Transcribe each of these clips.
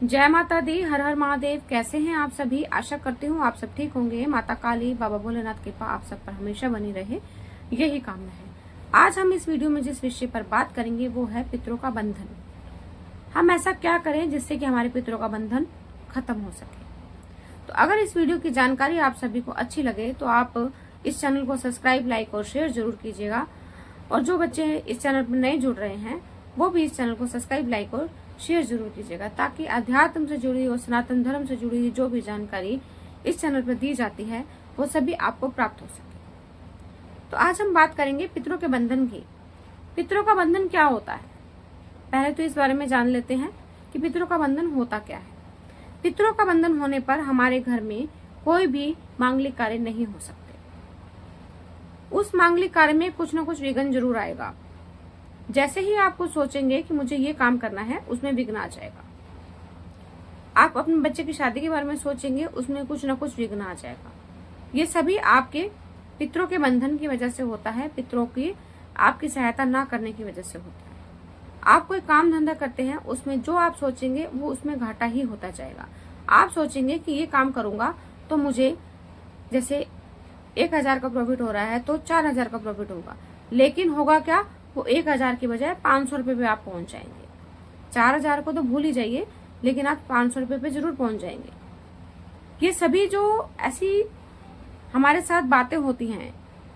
जय माता दी, हर हर महादेव। कैसे हैं आप सभी? आशा करती हूँ आप सब ठीक होंगे। माता काली, बाबा भोलेनाथ कृपा आप सब पर हमेशा बनी रहे, यही कामना है। आज हम इस वीडियो में जिस विषय पर बात करेंगे वो है पितरों का बंधन। हम ऐसा क्या करें जिससे कि हमारे पितरों का बंधन खत्म हो सके। तो अगर इस वीडियो की जानकारी आप सभी को अच्छी लगे तो आप इस चैनल को सब्सक्राइब, लाइक और शेयर जरूर कीजिएगा। और जो बच्चे इस चैनल पर नए जुड़ रहे हैं वो भी इस चैनल को सब्सक्राइब, लाइक और शेयर जरूर कीजिएगा, ताकि अध्यात्म से जुड़ी और सनातन धर्म से जुड़ी जो भी जानकारी इस चैनल पर दी जाती है वो सभी आपको प्राप्त हो सके। तो आज हम बात करेंगे पितरों के बंधन की। पितरों का बंधन क्या होता है? पहले तो इस बारे में जान लेते हैं कि पितरों का बंधन होता क्या है। पितरों का बंधन होने पर हमारे घर में कोई भी मांगलिक कार्य नहीं हो सकते। उस मांगलिक कार्य में कुछ न कुछ विघ्न जरूर आएगा। जैसे ही आप कुछ सोचेंगे कि मुझे ये काम करना है, उसमें विघ्न आ जाएगा। आप अपने बच्चे की शादी के बारे में सोचेंगे, उसमें कुछ न कुछ विघ्न आ जाएगा। ये सभी आपके पितरों के बंधन की वजह से होता है, पितरों की आपकी सहायता ना करने की वजह से होता है। आप कोई काम धंधा करते हैं, उसमें जो आप सोचेंगे वो उसमें घाटा ही होता जाएगा। आप सोचेंगे कि ये काम करूंगा तो मुझे जैसे 1000 का प्रॉफिट हो रहा है तो 4000 का प्रॉफिट होगा, लेकिन होगा क्या, वो 1000 की बजाय 500 रुपए पे आप पहुंच जाएंगे। 4000 को तो भूल ही जाइए, लेकिन आप 500 रुपए पे जरूर पहुंच जाएंगे। ये सभी जो ऐसी हमारे साथ बातें होती हैं,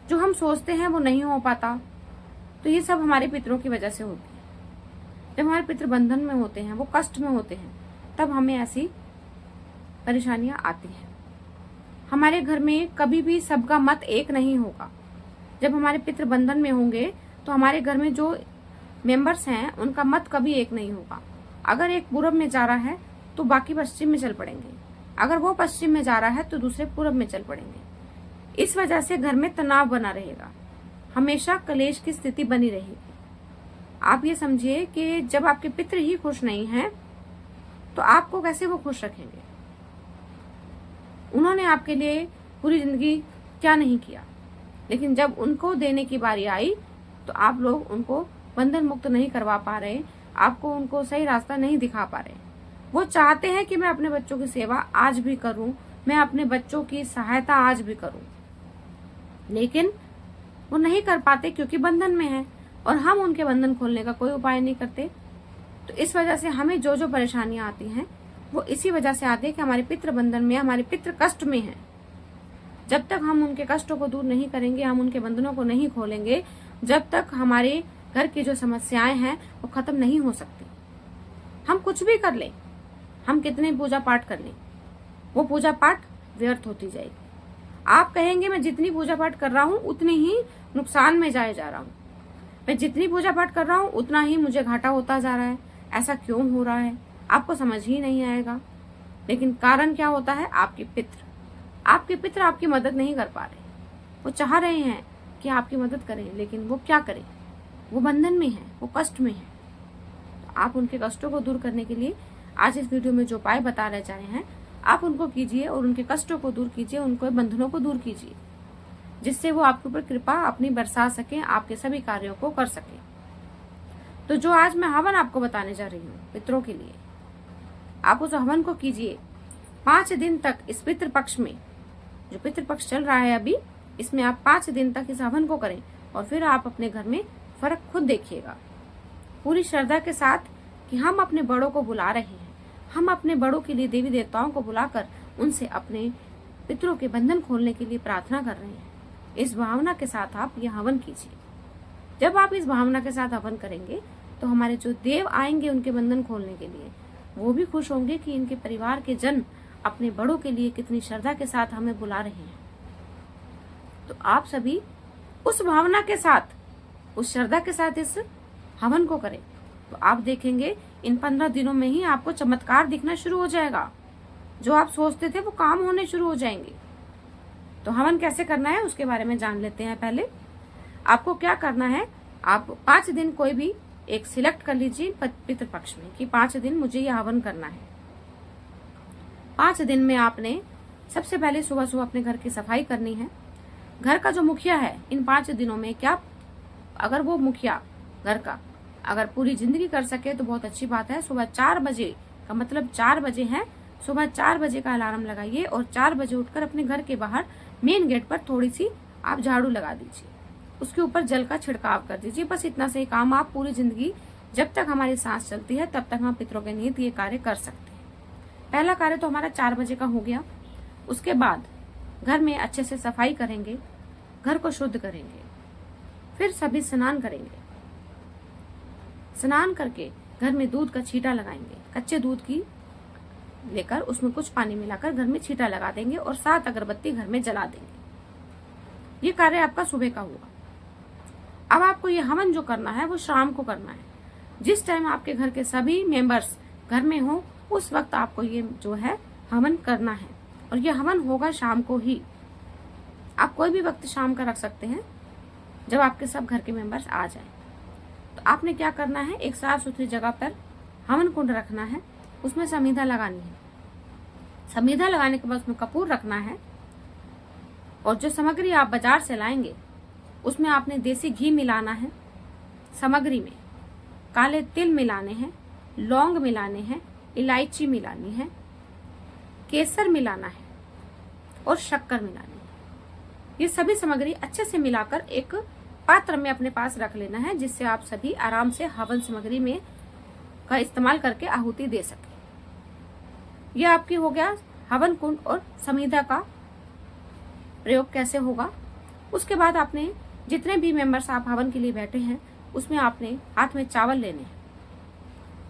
जो हम सोचते हैं वो नहीं हो पाता, तो ये सब हमारे पितरों की वजह से होती है। जब हमारे पितृ बंधन में होते हैं, वो कष्ट में होते हैं, तब हमें ऐसी परेशानियां आती हैं। हमारे घर में कभी भी सबका मत एक नहीं होगा। जब हमारे पितृ बंधन में होंगे तो हमारे घर में जो मेंबर्स हैं उनका मत कभी एक नहीं होगा। अगर एक पूरब में जा रहा है तो बाकी पश्चिम में चल पड़ेंगे, अगर वो पश्चिम में जा रहा है तो दूसरे पूरब में चल पड़ेंगे। इस वजह से घर में तनाव बना रहेगा, हमेशा कलेश की स्थिति बनी रहेगी। आप ये समझिए कि जब आपके पितृ ही खुश नहीं हैं तो आपको कैसे वो खुश रखेंगे? उन्होंने आपके लिए पूरी जिंदगी क्या नहीं किया, लेकिन जब उनको देने की बारी आई तो आप लोग उनको बंधन मुक्त नहीं करवा पा रहे, आपको उनको सही रास्ता नहीं दिखा पा रहे। वो चाहते हैं कि मैं अपने बच्चों की सेवा आज भी करूं, मैं अपने बच्चों की सहायता आज भी करूं, लेकिन वो नहीं कर पाते क्योंकि बंधन में है और हम उनके बंधन खोलने का कोई उपाय नहीं करते। तो इस वजह से हमें जो जो परेशानियां आती हैं वो इसी वजह से आती है कि हमारे पितृ बंधन में, हमारे पितृ कष्ट में है। जब तक हम उनके कष्टों को दूर नहीं करेंगे, हम उनके बंधनों को नहीं खोलेंगे, जब तक हमारे घर की जो समस्याएं हैं वो खत्म नहीं हो सकती। हम कुछ भी कर लें, हम कितने पूजा पाठ कर लें, वो पूजा पाठ व्यर्थ होती जाएगी। आप कहेंगे मैं जितनी पूजा पाठ कर रहा हूँ उतनी ही नुकसान में जाए जा रहा हूँ, मैं जितनी पूजा पाठ कर रहा हूँ उतना ही मुझे घाटा होता जा रहा है, ऐसा क्यों हो रहा है? आपको समझ ही नहीं आएगा। लेकिन कारण क्या होता है? आपके पितृ आपकी मदद नहीं कर पा रहे। वो चाह रहे हैं कि आपकी मदद करें, लेकिन वो क्या करें? वो बंधन में है, वो कष्ट में है। तो आप उनके कष्टों को दूर करने के लिए आज इस वीडियो में जो उपाय बता रहे जा रहे हैं, आप उनको कीजिए और उनके कष्टों को दूर कीजिए, उनको बंधनों को दूर कीजिए, जिससे वो आपके ऊपर कृपा अपनी बरसा सके, आपके सभी कार्यों को कर सके। तो जो आज मैं हवन आपको बताने जा रही हूँ पितरों के लिए, आप उस हवन को कीजिए 5 दिन तक। इस पितृ पक्ष में, जो पितृ पक्ष चल रहा है अभी, इसमें आप 5 दिन तक इस हवन को करें और फिर आप अपने घर में फर्क खुद देखिएगा। पूरी श्रद्धा के साथ कि हम अपने बड़ों को बुला रहे हैं, हम अपने बड़ों के लिए देवी देवताओं को बुलाकर उनसे अपने पितरों के बंधन खोलने के लिए प्रार्थना कर रहे हैं। इस भावना के साथ आप यह हवन कीजिए। जब आप इस भावना के साथ हवन करेंगे तो हमारे जो देव आएंगे उनके बंधन खोलने के लिए, वो भी खुश होंगे कि इनके परिवार के जन अपने बड़ों के लिए कितनी श्रद्धा के साथ हमें बुला रहे हैं। तो आप सभी उस भावना के साथ, उस श्रद्धा के साथ इस हवन को करें, तो आप देखेंगे इन 15 दिनों में ही आपको चमत्कार दिखना शुरू हो जाएगा। जो आप सोचते थे वो काम होने शुरू हो जाएंगे। तो हवन कैसे करना है उसके बारे में जान लेते हैं। पहले आपको क्या करना है, आप 5 दिन कोई भी एक सिलेक्ट कर लीजिए पितृ पक्ष में कि 5 दिन मुझे यह हवन करना है। 5 दिन में आपने सबसे पहले सुबह सुबह अपने घर की सफाई करनी है। घर का जो मुखिया है, इन 5 दिनों में क्या, अगर वो मुखिया घर का अगर पूरी जिंदगी कर सके तो बहुत अच्छी बात है। सुबह 4 बजे का मतलब 4 बजे है, सुबह 4 बजे का अलार्म लगाइए और 4 बजे उठकर अपने घर के बाहर मेन गेट पर थोड़ी सी आप झाड़ू लगा दीजिए, उसके ऊपर जल का छिड़काव कर दीजिए। बस इतना से ही काम आप पूरी जिंदगी, जब तक हमारी सांस चलती है तब तक हम पितरों के निमित्त ये कार्य कर सकते हैं। पहला कार्य तो हमारा 4 बजे का हो गया। उसके बाद घर में अच्छे से सफाई करेंगे, घर को शुद्ध करेंगे, फिर सभी स्नान करेंगे। स्नान करके घर में दूध का छींटा लगाएंगे, कच्चे दूध की लेकर उसमें कुछ पानी मिलाकर घर में छींटा लगा देंगे और 7 अगरबत्ती घर में जला देंगे। ये कार्य आपका सुबह का हुआ। अब आपको ये हवन जो करना है वो शाम को करना है। जिस टाइम आपके घर के सभी मेंबर्स घर में हो उस वक्त आपको ये जो है हवन करना है, और ये हवन होगा शाम को ही। आप कोई भी वक्त शाम का रख सकते हैं जब आपके सब घर के मेंबर्स आ जाएं। तो आपने क्या करना है, एक साफ सुथरी जगह पर हवन कुंड रखना है, उसमें समीधा लगानी है। समीधा लगाने के बाद उसमें कपूर रखना है, और जो सामग्री आप बाजार से लाएंगे उसमें आपने देसी घी मिलाना है। सामग्री में काले तिल मिलाने हैं, लौंग मिलाने हैं, इलायची मिलानी है, केसर मिलाना है और शक्कर मिलानी है। ये सभी सामग्री अच्छे से मिलाकर एक पात्र में अपने पास रख लेना है, जिससे आप सभी आराम से हवन सामग्री में का इस्तेमाल करके आहुति दे सके। यह आपकी हो गया हवन कुंड और समीधा का प्रयोग कैसे होगा। उसके बाद आपने जितने भी मेंबर्स आप हवन के लिए बैठे हैं उसमें आपने हाथ में चावल लेने हैं।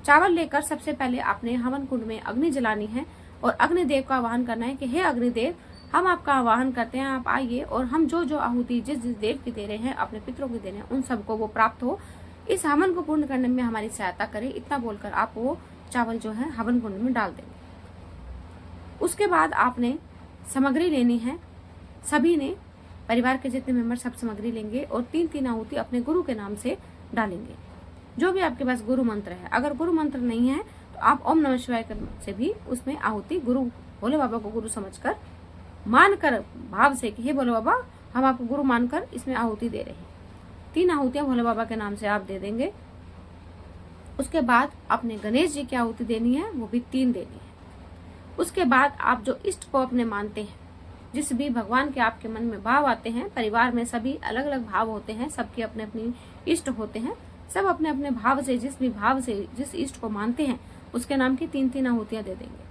चावल लेकर सबसे पहले आपने हवन कुंड में अग्नि जलानी है और अग्निदेव का आवाहन करना है कि हे अग्निदेव, हम आपका आवाहन करते हैं, आप आइए और हम जो जो आहुति जिस जिस देव की दे रहे हैं, अपने पितरों की दे रहे हैं, उन सबको वो प्राप्त हो, इस हवन को पूर्ण करने में हमारी सहायता करें। इतना बोलकर आप वो चावल जो है हवन कुंड में डाल देंगे। उसके बाद आपने सामग्री लेनी है। सभी ने, परिवार के जितने मेंबर सब सामग्री लेंगे और 3-3 आहुति अपने गुरु के नाम से डालेंगे। जो भी आपके पास गुरु मंत्र है, अगर गुरु मंत्र नहीं है तो आप ओम नमः शिवाय से भी उसमें आहुति गुरु भोले बाबा को गुरु समझकर मानकर भाव से कि हे भोले बाबा, हम आपको गुरु मानकर इसमें आहुति दे रहे हैं। 3 आहुतियां भोले बाबा के नाम से आप दे देंगे। उसके बाद अपने गणेश जी की आहुति देनी है, वो भी 3 देनी है। उसके बाद आप जो इष्ट को अपने मानते हैं, जिस भी भगवान के आपके मन में भाव आते हैं, परिवार में सभी अलग अलग भाव होते हैं, सबके अपने अपने इष्ट होते हैं, सब अपने अपने भाव से जिस भी भाव से जिस इष्ट को मानते हैं उसके नाम की 3-3 आहुतियां दे देंगे।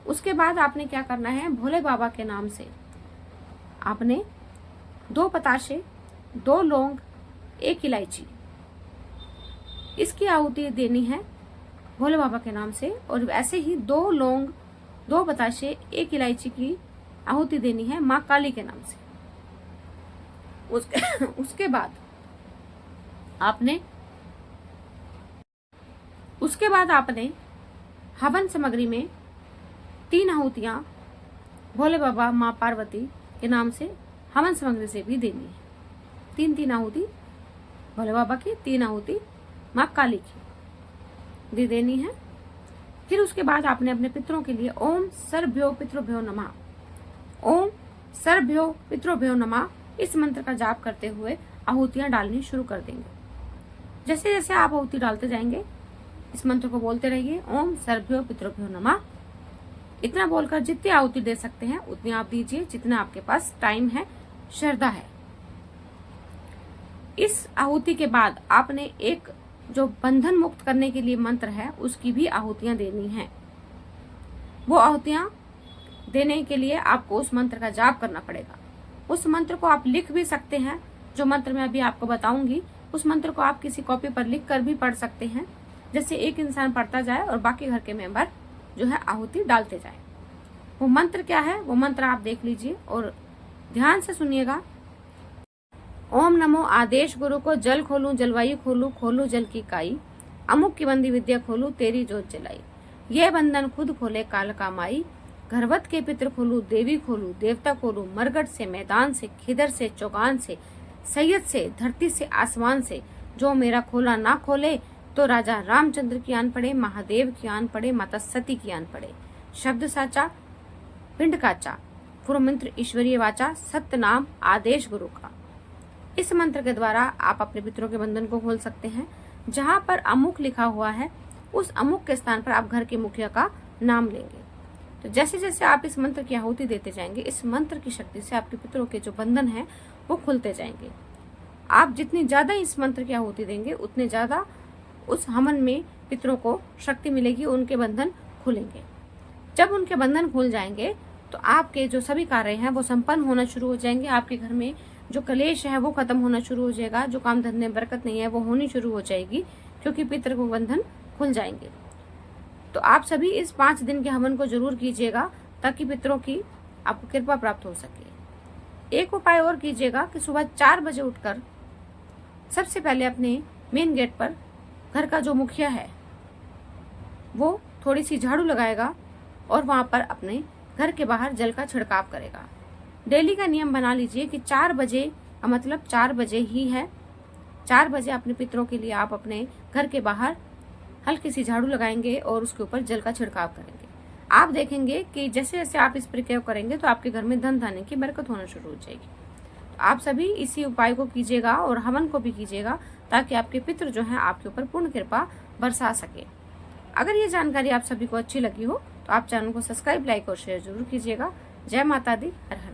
उसके बाद आपने क्या करना है, भोले बाबा के नाम से आपने 2 पताशे, 2 लौंग, 1 इलायची, इसकी आहुति देनी है भोले बाबा के नाम से। और ऐसे ही 2 लौंग, 2 बताशे, 1 इलायची की आहुति देनी है माँ काली के नाम से। उसके बाद आपने हवन सामग्री में 3 आहुतियां भोले बाबा माँ पार्वती के नाम से हवन सामग्री से भी देनी है। 3-3 आहुति भोले बाबा की, 3 आहुति माँ काली की दे देनी है। फिर उसके बाद आपने अपने पितरों के लिए ओम सर्वभ्यो पितृभ्यो नमः, ओम सर्वभ्यो पितृभ्यो नमः इस मंत्र का जाप करते हुए आहुतियां डालनी शुरू कर देंगे। जैसे जैसे आप आहुति डालते जाएंगे इस मंत्र को बोलते रहिए, ओम सर्वभ्यो पितृभ्यो नमः। इतना बोलकर जितनी आहुति दे सकते हैं उतनी आप दीजिए, जितना आपके पास टाइम है, श्रद्धा है। इस आहुति के बाद आपने एक जो बंधन मुक्त करने के लिए मंत्र है उसकी भी आहुतियां देनी है। वो आहुतियां देने के लिए आपको उस मंत्र का जाप करना पड़ेगा। उस मंत्र को आप लिख भी सकते हैं, जो मंत्र मैं अभी आपको बताऊंगी उस मंत्र को आप किसी कॉपी पर लिख कर भी पढ़ सकते हैं, जैसे एक इंसान पढ़ता जाए और बाकी घर के मेंबर जो है आहुति डालते जाए। वो मंत्र क्या है, वो मंत्र आप देख लीजिए और ध्यान से सुनिएगा। ओम नमो आदेश गुरु को, जल खोलूं जलवायु खोलूं, खोलूं जल की काई, अमुक की बंदी विद्या खोलूं, तेरी जोत जलाई, ये बंधन खुद खोले काल का माई, घरवत के पितर खोलूं, देवी खोलूं, देवता खोलूं, मरगट से, मैदान से, खिदर से, चौगान से, सैयद से, धरती से, आसमान से, जो मेरा खोला ना खोले तो राजा रामचंद्र की आन पड़े, महादेव की आन पड़े, माता सती की आन पड़े। शब्द साचा पिंड काचा, पूर्व मंत्र ईश्वरीय वाचा, सत्य नाम आदेश गुरु का। इस मंत्र के द्वारा आप अपने पितरों के बंधन को खोल सकते हैं। जहाँ पर अमुक लिखा हुआ है उस अमुक के स्थान पर आप घर के मुखिया का नाम लेंगे। तो जैसे जैसे आप इस मंत्र की आहुति देते जाएंगे, इस मंत्र की शक्ति से आपके पितरों के जो बंधन है वो खुलते जाएंगे। आप जितनी ज्यादा इस मंत्र की आहुति देंगे उतने ज्यादा उस हवन में पितरों को शक्ति मिलेगी, उनके बंधन खुलेंगे। जब उनके बंधन खुल जाएंगे तो आपके जो सभी कार्य हैं वो संपन्न होना शुरू हो जाएंगे। आपके घर में जो कलेश है वो खत्म होना शुरू हो जाएगा, जो काम धंधे में बरकत नहीं है वो होनी शुरू हो जाएगी, क्योंकि पितर को बंधन खुल जाएंगे। तो आप सभी इस 5 दिन के हवन को जरूर कीजिएगा ताकि पितरों की आपको कृपा प्राप्त हो सके। एक उपाय और कीजिएगा कि सुबह 4 बजे उठकर सबसे पहले अपने मेन गेट पर घर का जो मुखिया है वो थोड़ी सी झाड़ू लगाएगा और वहां पर अपने घर के बाहर जल का छिड़काव करेगा। डेली का नियम बना लीजिए कि 4 बजे का मतलब 4 बजे ही है। 4 बजे अपने पितरों के लिए आप अपने घर के बाहर हल्की सी झाड़ू लगाएंगे और उसके ऊपर जल का छिड़काव करेंगे। आप देखेंगे कि जैसे जैसे आप इस प्रक्रिया करेंगे तो आपके घर में धन धान्य की बरकत होना शुरू हो जाएगी। तो आप सभी इसी उपाय को कीजिएगा और हवन को भी कीजिएगा ताकि आपके पितृ जो हैं आपके ऊपर पूर्ण कृपा बरसा सके। अगर ये जानकारी आप सभी को अच्छी लगी हो तो आप चैनल को सब्सक्राइब, लाइक और शेयर जरूर कीजिएगा। जय माता दी। हर हर